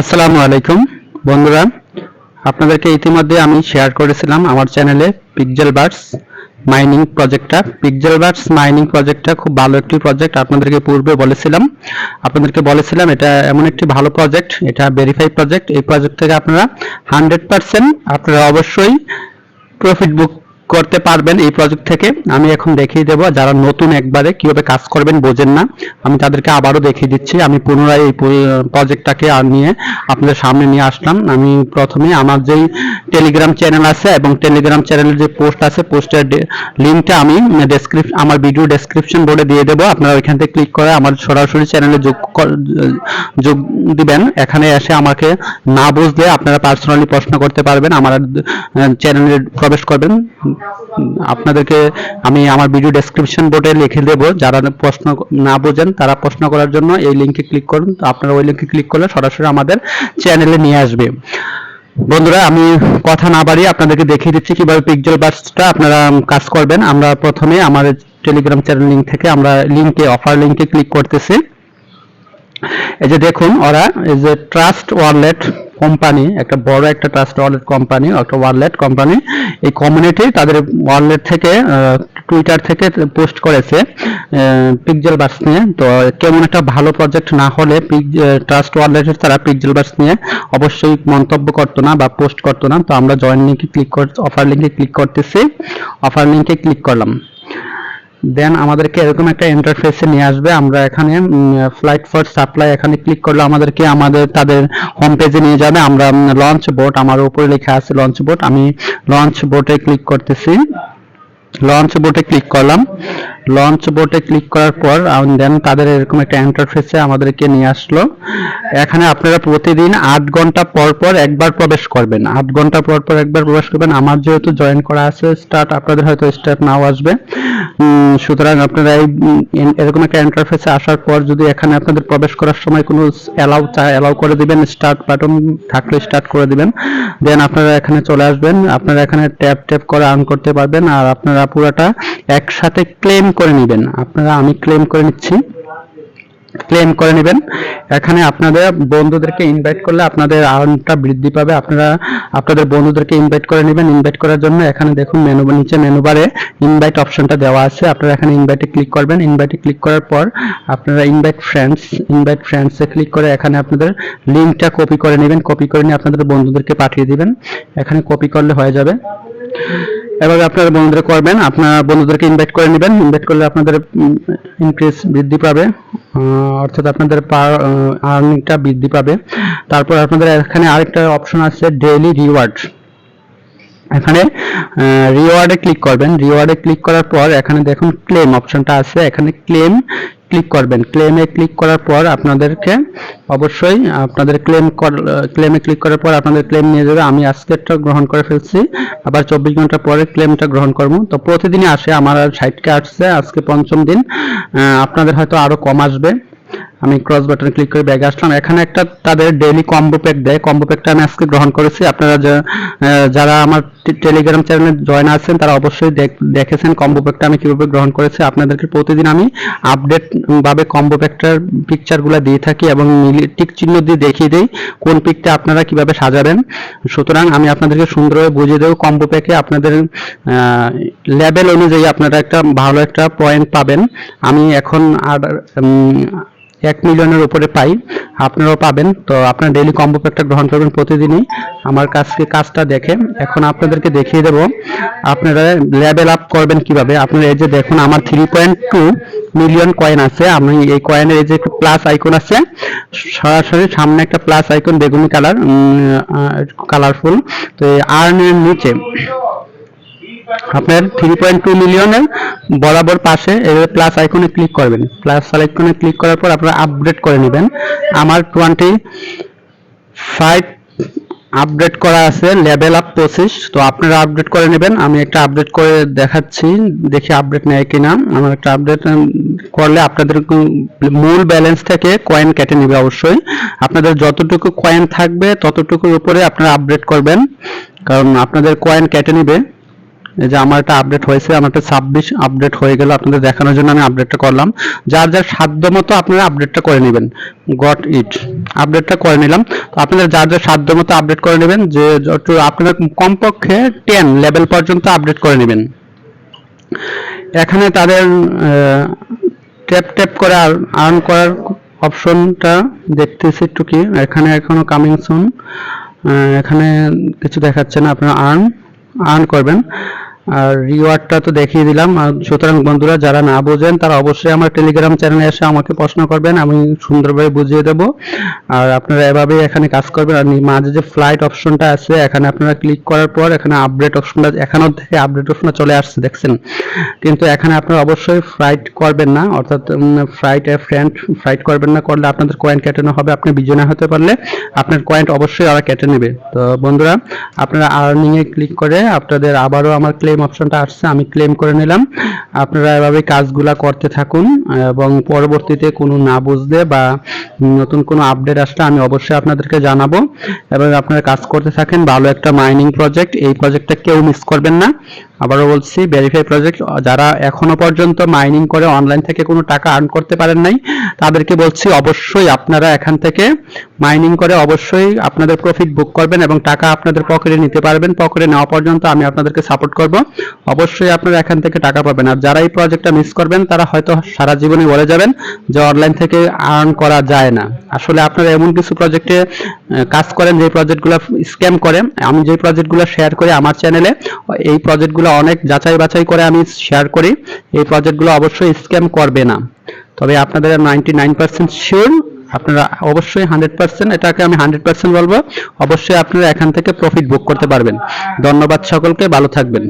আসসালামু আলাইকুম বন্ধুরা, আপনাদেরকে ইতিমধ্যে আমি শেয়ার করেছিলাম আমার চ্যানেলে পিক্সেল বার্ডস মাইনিং প্রজেক্টটা খুব ভালো একটি প্রজেক্ট। আপনাদেরকে পূর্বে বলেছিলাম এটা এমন একটি ভালো প্রজেক্ট, এটা ভেরিফাই প্রজেক্ট। এই প্রজেক্ট থেকে আপনারা 100% আপনারা অবশ্যই প্রফিট বুক করতে পারবেন এই প্রজেক্ট থেকে। আমি এখন দেখিয়ে দেব, যারা নতুন একবারে কিভাবে কাজ করবেন বোঝেন না, আমি তাদেরকে আবারও দেখিয়ে দিচ্ছি। আমি পুনরায় এই প্রজেক্টটাকে নিয়ে আপনাদের সামনে নিয়ে আসলাম। আমি প্রথমে আমার যেই টেলিগ্রাম চ্যানেল আছে এবং টেলিগ্রাম চ্যানেলের যে পোস্ট আছে, পোস্টের লিঙ্কটা আমি আমার ভিডিও ডেসক্রিপশন বোর্ডে দিয়ে দেবো। আপনারা ওইখান থেকে ক্লিক করে আমার সরাসরি চ্যানেলে যোগ দিবেন। এখানে এসে আমাকে না বুঝলে আপনারা পার্সোনালি প্রশ্ন করতে পারবেন, আমার চ্যানেলে প্রবেশ করবেন। আপনাদেরকে আমি আমার ভিডিও ডেসক্রিপশন বোর্ডে লিখে দেব, যারা প্রশ্ন না বোঝেন তারা প্রশ্ন করার জন্য এই লিঙ্কে ক্লিক করুন। তো আপনারা ওই লিঙ্কে ক্লিক করলে সরাসরি আমাদের চ্যানেলে নিয়ে আসবে। বন্ধুরা, আমি কথা না বাড়িয়ে আপনাদেরকে দেখিয়ে দিচ্ছি কিভাবে পিক্সেল বার্ডসটা আপনারা কাজ করবেন। আমরা প্রথমে আমার টেলিগ্রাম চ্যানেল লিঙ্ক থেকে আমরা অফার লিঙ্কে ক্লিক করতেছি। এই যে দেখুন, ওরা এই যে ট্রাস্ট ওয়ালেট কোম্পানি, একটা বড় একটা ট্রাস্ট ওয়ালেট কোম্পানি, একটা ওয়ালেট কোম্পানি, এই কমিউনিটি তাদের ওয়ালেট থেকে টুইটার থেকে পোস্ট করেছে পিক্সেল বার্ডস নিয়ে। তো কেমন একটা ভালো প্রজেক্ট না হলে ট্রাস্ট ওয়ালেটের তারা পিক্সেল বার্ডস নিয়ে অবশ্যই মন্তব্য করতো না বা পোস্ট করতো না। তো আমরা জয়েন লিঙ্কে ক্লিক অফার লিঙ্কে ক্লিক করতেছি। অফার লিঙ্কে ক্লিক করলাম, দেন আমাদেরকে এরকম একটা ইন্টারফেসে নিয়ে আসবে। আমরা এখানে ফ্লাইট ফর সাপ্লাই এখানে ক্লিক করলে আমাদেরকে তাদের হোম পেজে নিয়ে যাবে। আমরা লঞ্চ বোট, আমার উপরে লেখা আছে লঞ্চ বোট, আমি লঞ্চ বোটে ক্লিক করতেছি। লঞ্চ বোটে ক্লিক করলাম। লঞ্চ বোটে ক্লিক করার পর দেন তাদের এরকম একটা ইন্টারফেসে আমাদেরকে নিয়ে আসলো। এখানে আপনারা প্রতিদিন 8 ঘন্টা পর পর একবার প্রবেশ করবেন। 8 ঘন্টা পর পর একবার প্রবেশ করবেন। আমার যেহেতু জয়েন করা আছে স্টার্ট, আপনাদের হয়তো স্টার্ট নাও আসবে। সুতরাং আপনারা এরকম একটা ইন্টারফেসে আসার পর যদি এখানে আপনাদের প্রবেশ করার সময় কোনো অ্যালাউ করে দিবেন, স্টার্ট বাটন থাকলে স্টার্ট করে দিবেন। দেন আপনারা এখানে চলে আসবেন। আপনারা এখানে ট্যাপ করে আর্ন করতে পারবেন। আর আপনারা পুরোটা একসাথে ক্লেম করে নেবেন। আমি ক্লেম করে নিচ্ছি। ক্লেম করে নেবেন। এখানে আপনাদের বন্ধুদেরকে ইনভাইট করলে আপনাদের আর্নটা বৃদ্ধি পাবে। আপনারা আপনাদের বন্ধুদেরকে ইনভাইট করে নেবেন। ইনভাইট করার জন্য এখানে দেখুন নিচে মেনু বারে ইনভাইট অপশনটা দেওয়া আছে। আপনারা এখানে ইনভাইটে ক্লিক করবেন। ইনভাইটে ক্লিক করার পর আপনারা ইনভাইট ফ্রেন্ডসে ক্লিক করে এখানে আপনাদের লিঙ্কটা কপি করে নেবেন। কপি করে নিয়ে আপনাদের বন্ধুদেরকে পাঠিয়ে দিবেন। এখানে কপি করলে হয়ে যাবে। এবার আপনারা বন্ধুদের করবেন, আপনার বন্ধুদেরকে ইনভাইট করে নেবেন। ইনভাইট করলে আপনাদের ইনক্রিজ বৃদ্ধি পাবে, অর্থাৎ আপনাদের আর্নিংটা বৃদ্ধি পাবে। তারপর আপনাদের এখানে আরেকটা অপশন আছে ডেইলি রিওয়ার্ড। এখানে রিওয়ার্ডে ক্লিক করবেন। রিওয়ার্ডে ক্লিক করার পর এখানে দেখুন ক্লেম অপশনটা আছে, এখানে ক্লেম ক্লিক করবেন। ক্লেমে ক্লিক করার পর আপনাদেরকে অবশ্যই আপনাদের ক্লেমে ক্লিক করার পর আপনাদের ক্লেম নিয়ে যাবে। আমি আজকেরটা গ্রহণ করে ফেলছি, আবার 24 ঘন্টা পরে ক্লেমটা গ্রহণ করব। তো প্রতিদিনই আসে, আমার 60কে আসছে, আজকে 5ম দিন। আপনাদের হয়তো আরো কম আসবে। আমি ক্রস বাটনে ক্লিক করে ব্যাগে আসলাম। এখানে একটা তাদের ডেইলি কম্বো প্যাক দেয়। কম্বো প্যাকটা আমি আজকে গ্রহণ করেছি। আপনারা যারা আমার টেলিগ্রাম চ্যানেলে জয়েন আছেন তারা অবশ্যই দেখেছেন কম্বো প্যাকটা আমি কিভাবে গ্রহণ করেছি। আপনাদেরকে প্রতিদিন আমি আপডেট ভাবে কম্বো প্যাকটার পিকচারগুলো দিয়ে থাকি এবং টিক চিহ্ন দিয়ে দেখিয়ে দেই কোন পিকটা আপনারা কিভাবে সাজাবেন। সুতরাং আমি আপনাদেরকে সুন্দরভাবে বুঝিয়ে দেব। কম্বো প্যাকে আপনাদের লেভেল অনুযায়ী আপনারা একটা ভালো একটা পয়েন্ট পাবেন। আমি এখন 1 মিলিয়নের উপরে পাই, আপনারাও পাবেন। তো আপনারা ডেইলি কম্বো প্যাকটা গ্রহণ করবেন প্রতিদিনই। আমার কাজটা দেখে এখন আপনাদেরকে দেখিয়ে দেব আপনারা লেভেল আপ করবেন কিভাবে। আপনারা এই যে দেখুন আমার 3.2 মিলিয়ন কয়েন আছে। আমি এই কয়েনের এই যে প্লাস আইকন আছে, সরাসরি সামনে একটা প্লাস আইকন বেগুনি কালারফুল। তো এই আর্নের নিচে আপনার 3.2 মিলিয়নের বরাবর পাশে এই প্লাস আইকনে ক্লিক করবেন। প্লাস আইকনে ক্লিক করার পর আপনারা আপডেট করে নেবেন। আমার 25 আপডেট করা আছে, লেভেল আপ 25। তো আপনারা আপডেট করে নেবেন। আমি একটা আপডেট করে দেখাচ্ছি, দেখি আপডেট নেয় কিনা। আমার একটা আপডেট করলে আপনাদের মূল ব্যালেন্স থেকে কয়েন কেটে নেবে। অবশ্যই আপনাদের যতটুকু কয়েন থাকবে ততটুকুর উপরে আপনারা আপডেট করবেন, কারণ আপনাদের কয়েন কেটে নেবে। এই যে আমার একটা আপডেট হয়েছে, আমার একটা 26 আপডেট হয়ে গেল। আপনাদের দেখানোর জন্য আমি আপডেটটা করলাম। যার যার সাধ্য মতো আপনারা আপডেটটা করে নেবেন। গট ইট, আপডেটটা করে নিলাম। তো আপনারা যার যার সাধ্য মতো আপডেট করে নেবেন, যে যত আপনারা কমপক্ষে 10 লেভেল পর্যন্ত আপডেট করে নেবেন। এখানে তাদের ট্যাপ ট্যাপ করে আর্ন করার অপশনটা দেখতেছি একটু কি, এখানে এখনো কামিং সুন, এখানে কিছু দেখাচ্ছে না, আপনারা আর্ন করবেন। আর রিওয়ার্ডটা তো দেখিয়ে দিলাম। সুতরাং বন্ধুরা যারা না বোঝেন তারা অবশ্যই আমার টেলিগ্রাম চ্যানেলে এসে আমাকে প্রশ্ন করবেন, আমি সুন্দরভাবে বুঝিয়ে দেব। আর আপনারা এভাবেই এখানে কাজ করবেন। আর মাঝে যে ফ্লাইট অপশনটা আছে এখানে আপনারা ক্লিক করার পর এখানে আপডেট অপশনটা, এখানেও থেকে আপডেট অপশনটা চলে আসছে দেখছেন, কিন্তু এখানে আপনারা অবশ্যই ফ্লাইট করবেন না, অর্থাৎ ফ্লাইট করবেন না, করলে আপনাদের কয়েন কেটে হবে। আপনি বিজয় হতে পারলে আপনার কয়েন অবশ্যই ওরা কেটে নেবে। তো বন্ধুরা আপনারা আর্নিং এ ক্লিক করে আপনাদের আবারও আমার ক্লেম অপশনটা আসছে, আমি ক্লেম করে নিলাম। আপনারা এভাবে কাজগুলা করতে থাকুন এবং পরবর্তীতে কোনো না বুঝলে বা নতুন কোনো আপডেট আসলে আমি অবশ্যই আপনাদেরকে জানাবো। এবং আপনারা কাজ করতে থাকেন। ভালো একটা মাইনিং প্রজেক্ট, এই প্রজেক্টটা কেউ মিস করবেন না। আবারও বলছি, ভেরিফাই প্রজেক্ট। যারা এখনো পর্যন্ত মাইনিং করে অনলাইন থেকে কোনো টাকা আর্ন করতে পারেন নাই তাদেরকে বলছি অবশ্যই আপনারা এখান থেকে মাইনিং করে অবশ্যই আপনাদের প্রফিট বুক করবেন এবং টাকা আপনাদের পকেটে নিতে পারবেন। পকেটে নেওয়া পর্যন্ত আমি আপনাদেরকে সাপোর্ট করব, অবশ্যই আপনারা এখান থেকে টাকা পাবেন। আর যারা এই প্রজেক্টটা মিস করবেন তারা হয়তো সারা জীবনে বলে যাবেন যে অনলাইন থেকে আর্ন করা যায় না। আসলে আপনারা এমন কিছু প্রজেক্টে কাজ করেন যে প্রজেক্টগুলো স্ক্যাম করে। আমি যে প্রজেক্টগুলো শেয়ার করি আমার চ্যানেলে, এই প্রজেক্টগুলো অনেক যাচাই বাছাই করে আমি শেয়ার করি। এই প্রজেক্টগুলো অবশ্যই স্ক্যাম করবে না। তবে আপনাদের 99% শিওর, আপনারা অবশ্যই 100%, এটাকে আমি 100% বলবো, অবশ্যই আপনারা এখান থেকে প্রফিট বুক করতে পারবেন। ধন্যবাদ সকলকে, ভালো থাকবেন।